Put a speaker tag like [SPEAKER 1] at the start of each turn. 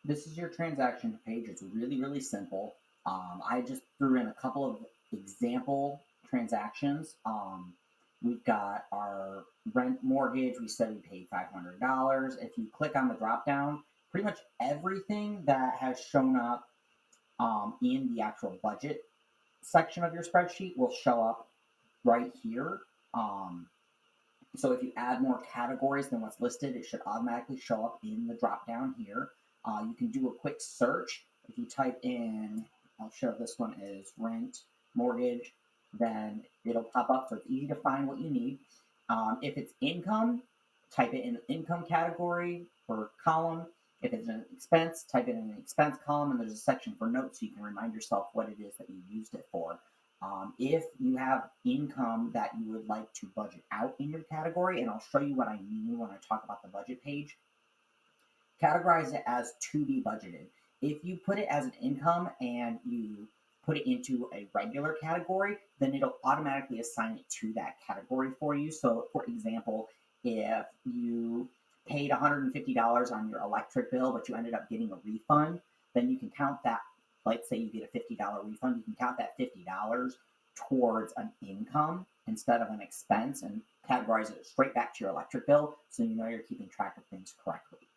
[SPEAKER 1] This is your transaction page. It's really, really simple. I just threw in a couple of example transactions. We've got our rent mortgage. We said we paid $500. If you click on the drop down, pretty much everything that has shown up in the actual budget section of your spreadsheet will show up right here. So if you add more categories than what's listed, it should automatically show up in the drop down here. You can do a quick search. If you type in, I'll show this one is rent, mortgage, then it'll pop up, so it's easy to find what you need. If it's income, type it in the income category or column. If it's an expense, type it in the expense column, and there's a section for notes so you can remind yourself what it is that you used it for. If you have income that you would like to budget out in your category, and I'll show you what I mean when I talk about the budget page, categorize it as to be budgeted. If you put it as an income and you put it into a regular category, then it'll automatically assign it to that category for you. So for example, if you paid $150 on your electric bill, but you ended up getting a refund, then you can count that. Let's say you get a $50 refund, you can count that $50 towards an income instead of an expense and categorize it straight back to your electric bill, so you know you're keeping track of things correctly.